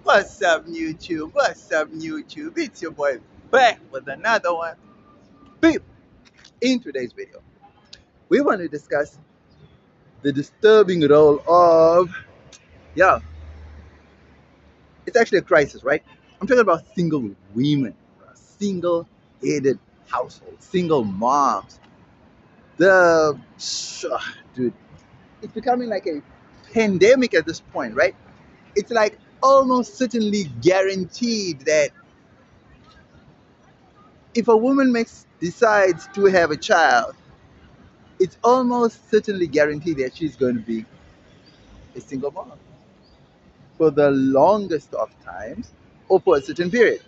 What's up, YouTube? What's up, YouTube? It's your boy back with another one. Beep. In today's video, we want to discuss the disturbing role of, yeah, it's actually a crisis, right? I'm talking about single women, single headed households, single moms. The, dude, it's becoming like a pandemic at this point, right? It's like almost certainly guaranteed that if a woman decides to have a child, it's almost certainly guaranteed that she's going to be a single mom for the longest of times or for a certain period.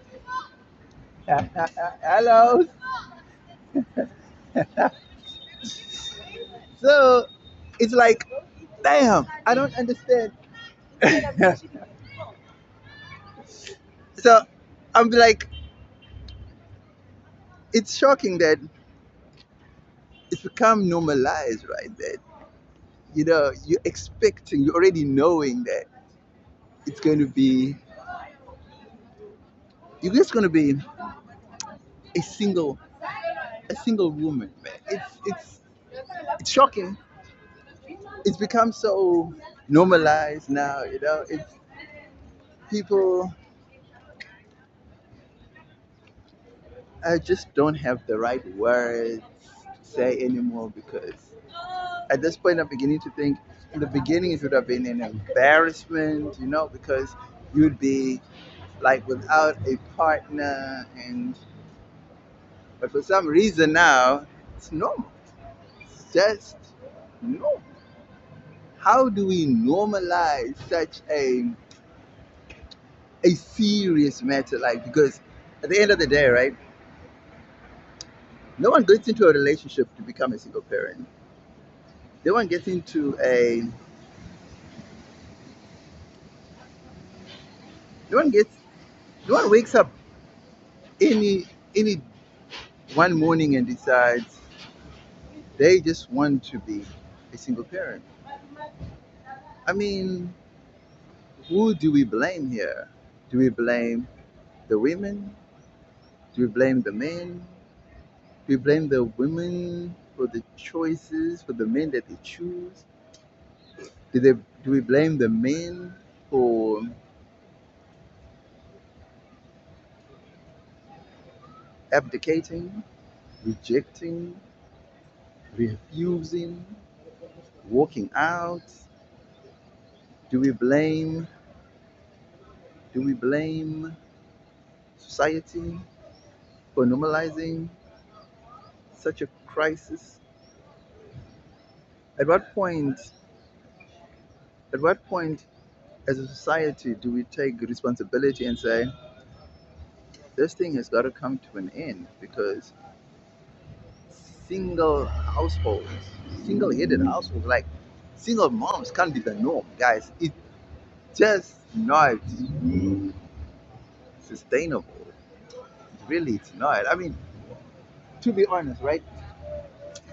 Hello. So it's like, damn, I don't understand. So I'm like, it's shocking that it's become normalized, right? That you're expecting, you're already knowing that it's going to be, you're just going to be a single, a single woman, man. It's shocking. It's become so normalized now. It's people. I just don't have the right words to say anymore because at this point I'm beginning to think. In the beginning, it would have been an embarrassment, because you'd be like without a partner, and but for some reason now it's normal. It's just normal. How do we normalize such a serious matter? Like, because at the end of the day, right, no one gets into a relationship to become a single parent. No one gets into a no one gets no one wakes up any one morning and decides they just want to be a single parent. I mean, who do we blame here? Do we blame the women? Do we blame the men? Do we blame the women for the choices, for the men that they choose? Do we blame the men for abdicating, rejecting, refusing, walking out? Do we blame do we blame society for normalizing such a crisis? At what point at what point as a society do we take responsibility and say this thing has got to come to an end because single households, single-headed households, like single moms can't be the norm, guys. It's just not sustainable. Really, it's not. I mean, to be honest, right?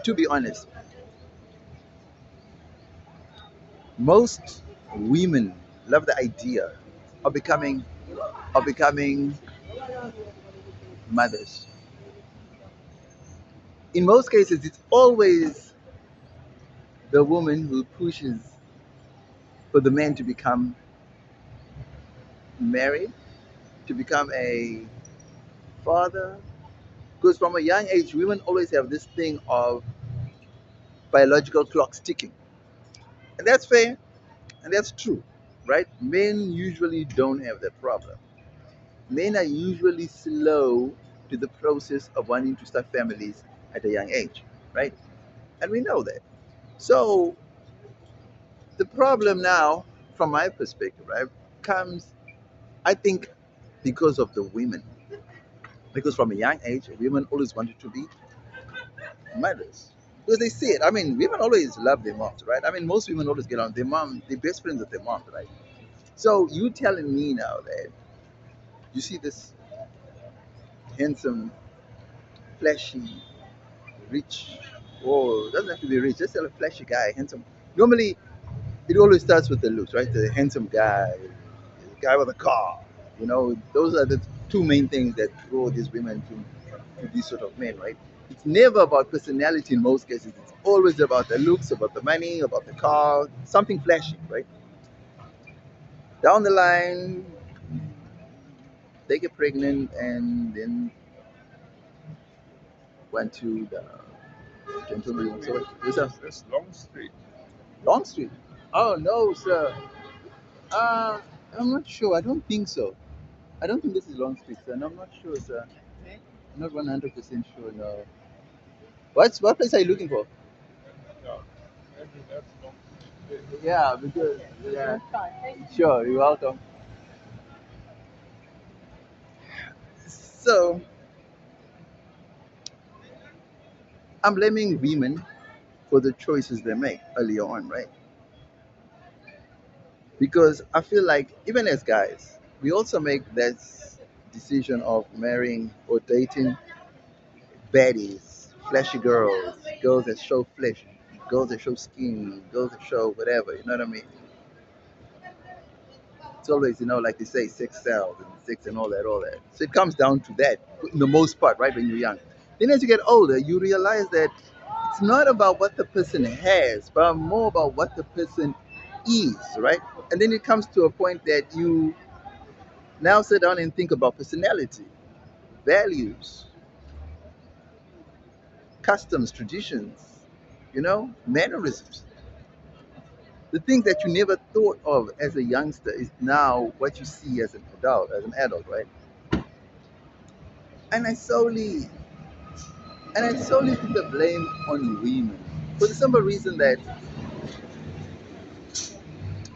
To be honest, most women love the idea of becoming mothers. In most cases, it's always the woman who pushes for the man to become married, to become a father. Because from a young age, women always have this thing of biological clocks ticking. And that's fair and that's true, right? Men usually don't have that problem. Men are usually slow to the process of wanting to start families at a young age, right? And we know that. So the problem now, from my perspective, right, comes, I think, because of the women. Because from a young age, women always wanted to be mothers. Because they see it. I mean, women always love their moms, right? I mean, most women always get on their mom, their best friends with their moms, right? So you telling me now that you see this handsome, flashy, rich, or doesn't have to be rich, just a flashy guy, handsome. Normally, it always starts with the looks, right? The handsome guy, guy with a car. You know, those are the two main things that draw these women to these sort of men, right? It's never about personality in most cases. It's always about the looks, about the money, about the car, something flashy, right? Down the line, they get pregnant and then went to the gentleman. So, yes, sir. That's Long Street. Long Street. Oh no, sir. Uh, I'm not sure. I don't think so. I don't think this is Long Street, sir. And I'm not sure, sir. I'm not 100% sure. No. What place are you looking for? Yeah, maybe that's Long Street. Yeah, because yeah. Sure, you're welcome. So I'm blaming women for the choices they make earlier on, right? Because I feel like even as guys, we also make that decision of marrying or dating baddies, flashy girls, girls that show flesh, girls that show skin, girls that show whatever. You know what I mean? It's always, like they say, sex sells and sex and all that, all that. So it comes down to that, in the most part, right? When you're young. Then as you get older, you realize that it's not about what the person has, but more about what the person is, right? And then it comes to a point that you now sit down and think about personality, values, customs, traditions, mannerisms. The things that you never thought of as a youngster is now what you see as an adult, right? And I solely put the blame on women for the simple reason that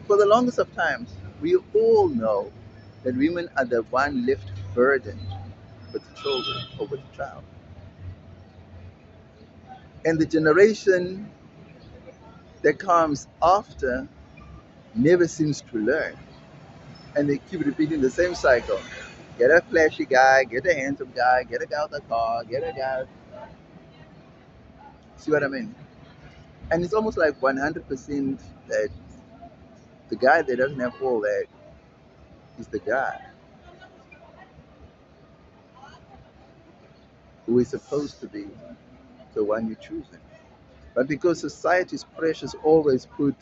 for the longest of times we all know that women are the one left burdened with the children or with the child. And the generation that comes after never seems to learn. And they keep repeating the same cycle. Get a flashy guy, get a handsome guy, get a guy with a car, get a guy. See what I mean? And it's almost like 100% that the guy that doesn't have all that is the guy who is supposed to be the one you're choosing. But because society's pressures always put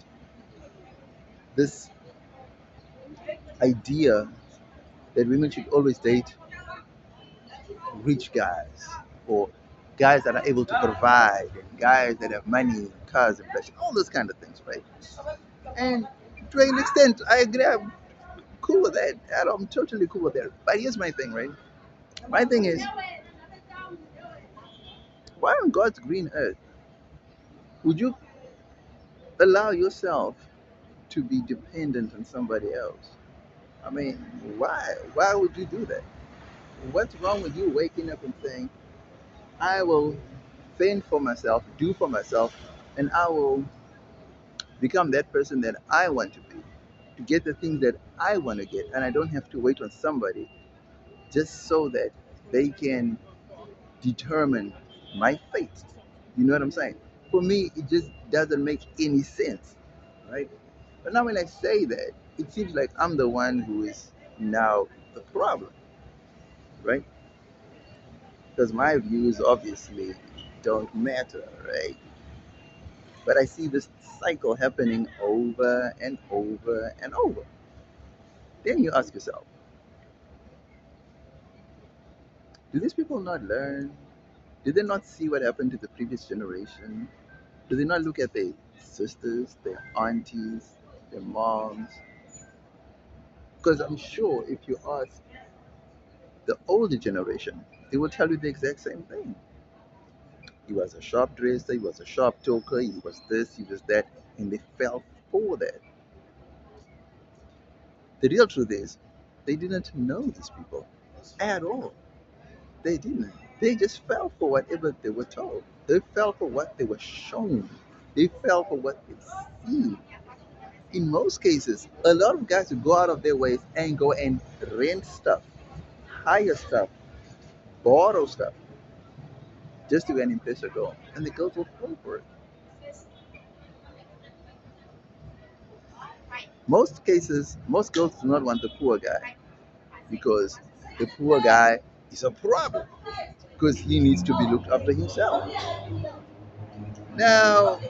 this idea that women should always date rich guys or guys that are able to provide and guys that have money, cars, and fashion, all those kind of things, right? And to an extent, I agree. I'm cool with that. I'm totally cool with that. But here's my thing, right? My thing is, why on God's green earth would you allow yourself to be dependent on somebody else? I mean, why? Why would you do that? What's wrong with you waking up and saying, I will fend for myself, do for myself, and I will become that person that I want to get the things that I want to get, and I don't have to wait on somebody just so that they can determine my fate. You know what I'm saying? For me, it just doesn't make any sense, right? But now when I say that, it seems like I'm the one who is now the problem, right? Because my views obviously don't matter, right? But I see this cycle happening over and over and over. Then you ask yourself, do these people not learn? Did they not see what happened to the previous generation? Do they not look at their sisters, their aunties, their moms? Because I'm sure if you ask the older generation, they will tell you the exact same thing. He was a sharp dresser, he was a sharp talker, he was this, he was that, and they fell for that. The real truth is, they didn't know these people at all. They didn't. They just fell for whatever they were told. They fell for what they were shown. They fell for what they see. In most cases, a lot of guys will go out of their ways and go and rent stuff, hire stuff, borrow stuff, just to go and impress a girl. And the girls will fall for it. Most cases, most girls do not want the poor guy because the poor guy is a problem because he needs to be looked after himself. Now,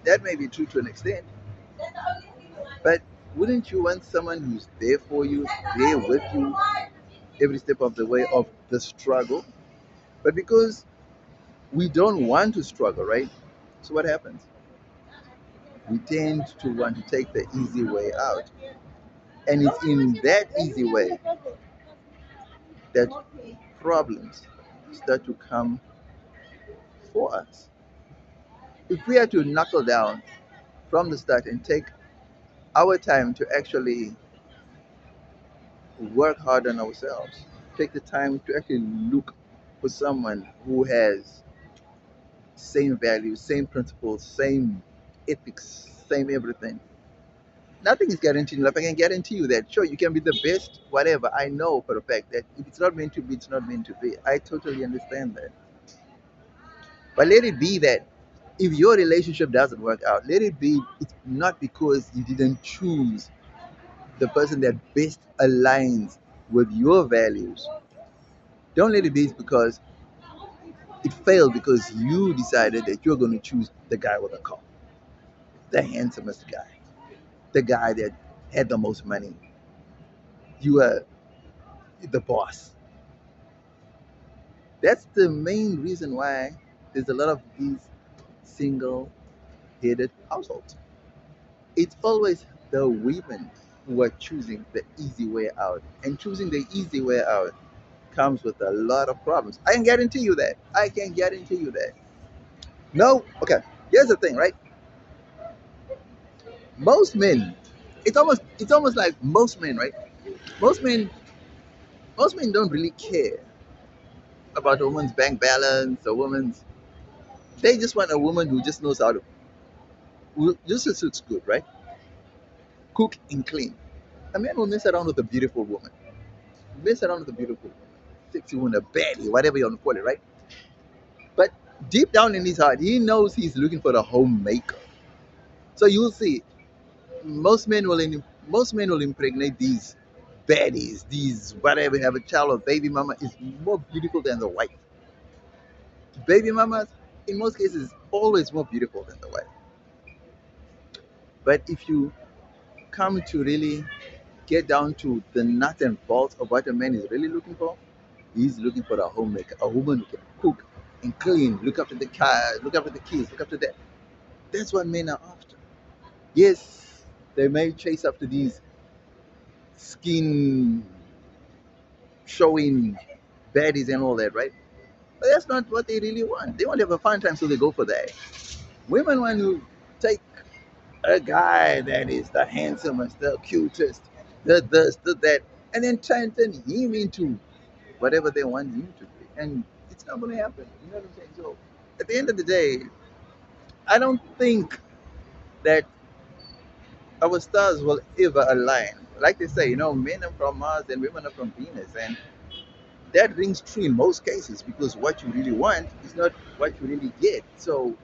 that may be true to an extent, but wouldn't you want someone who's there for you, there with you every step of the way of the struggle? But because we don't want to struggle, right? So what happens? We tend to want to take the easy way out. And it's in that easy way that problems start to come for us. If we are to knuckle down from the start and take our time to actually work hard on ourselves, take the time to actually look for someone who has same values, same principles, same ethics, same everything. Nothing is guaranteed in life. I can guarantee you that. Sure, you can be the best, whatever. I know for a fact that if it's not meant to be, it's not meant to be. I totally understand that. But let it be that if your relationship doesn't work out, let it be it's not because you didn't choose the person that best aligns with your values. Don't let it be because it failed because you decided that you're going to choose the guy with a car, the handsomest guy, the guy that had the most money. You were the boss. That's the main reason why there's a lot of these single headed households. It's always the women who are choosing the easy way out. And choosing the easy way out comes with a lot of problems. I can guarantee you that. I can guarantee you that. No, okay. Here's the thing, right? Most men, it's almost like most men, right? Most men most men don't really care about a woman's bank balance, a woman's they just want a woman who just knows how to who just looks good, right? Cook and clean. A man will mess around with a beautiful woman. Mess around with a beautiful woman. Sexy woman, a baddie, whatever you want to call it, right? But deep down in his heart, he knows he's looking for the homemaker. So you'll see, most men will impregnate these baddies, these whatever have a child or baby mama is more beautiful than the wife. Baby mamas, in most cases, always more beautiful than the wife. But if you come to really get down to the nuts and bolts of what a man is really looking for, he's looking for a homemaker, a woman who can cook and clean, look after the car, look after the kids, look after that. That's what men are after. Yes, they may chase after these skin showing baddies and all that, right? But that's not what they really want. They want to have a fun time, so they go for that. Women want to take a guy that is the handsomest, the cutest, the this, the that, and then try and turn him into whatever they want him to be. And it's not going to happen. You know what I'm saying? So at the end of the day, I don't think that our stars will ever align. Like they say, men are from Mars and women are from Venus. And that rings true in most cases because what you really want is not what you really get. So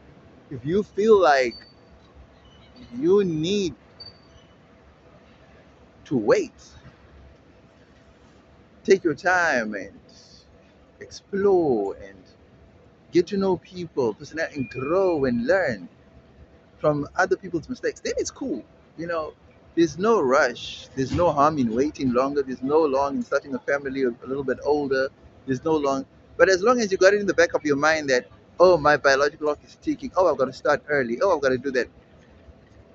if you feel like you need to wait, take your time and explore and get to know people, personality, and grow and learn from other people's mistakes, then it's cool. You know, there's no rush. There's no harm in waiting longer. There's no long in starting a family a little bit older. There's no long. But as long as you got it in the back of your mind that, oh, my biological clock is ticking. Oh, I've got to start early. Oh, I've got to do that.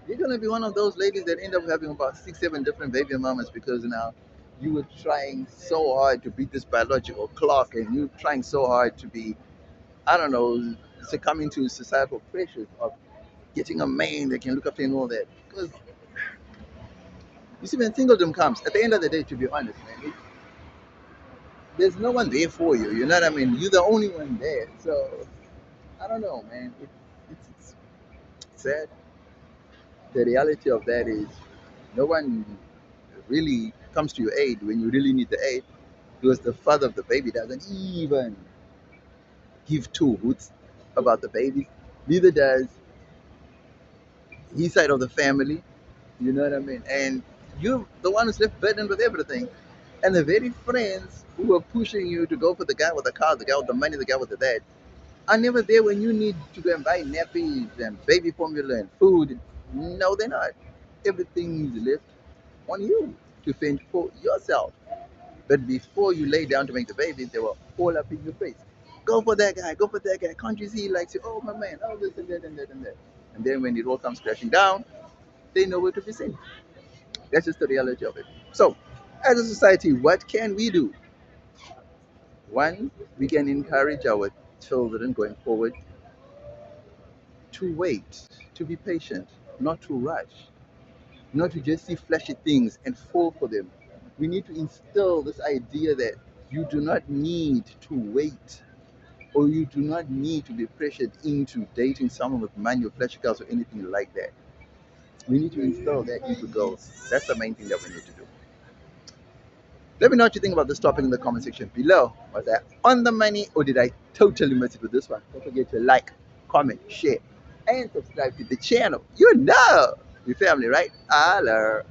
You're going to be one of those ladies that end up having about 6, 7 different baby mamas because now you were trying so hard to beat this biological clock and you're trying so hard to be, I don't know, succumbing to societal pressures of getting a man that can look after you and all that. Because you see, when singledom comes, at the end of the day, to be honest, man, there's no one there for you. You know what I mean? You're the only one there. So I don't know, man. It's sad. The reality of that is no one really comes to your aid when you really need the aid because the father of the baby doesn't even give two hoots about the baby. Neither does his side of the family. You know what I mean? And you, the one who's left burdened with everything, and the very friends who are pushing you to go for the guy with the car, the guy with the money, the guy with the dad, are never there when you need to go and buy nappies and baby formula and food. No, they're not. Everything is left on you to fend for yourself. But before you lay down to make the baby, they were all up in your face. Go for that guy, go for that guy. Can't you see he likes you? Oh, my man, oh, this and that and that and that. And then when it all comes crashing down, they know where to be seen. That's just the reality of it. So, as a society, what can we do? One, we can encourage our children going forward to wait, to be patient, not to rush, not to just see flashy things and fall for them. We need to instill this idea that you do not need to wait, or you do not need to be pressured into dating someone with money or flashy cars or anything like that. We need to instill that into girls. That's the main thing that we need to do. Let me know what you think about this topic in the comment section below. Was I on the money or did I totally miss it with this one? Don't forget to like, comment, share, and subscribe to the channel. You know, your family, right? Holla.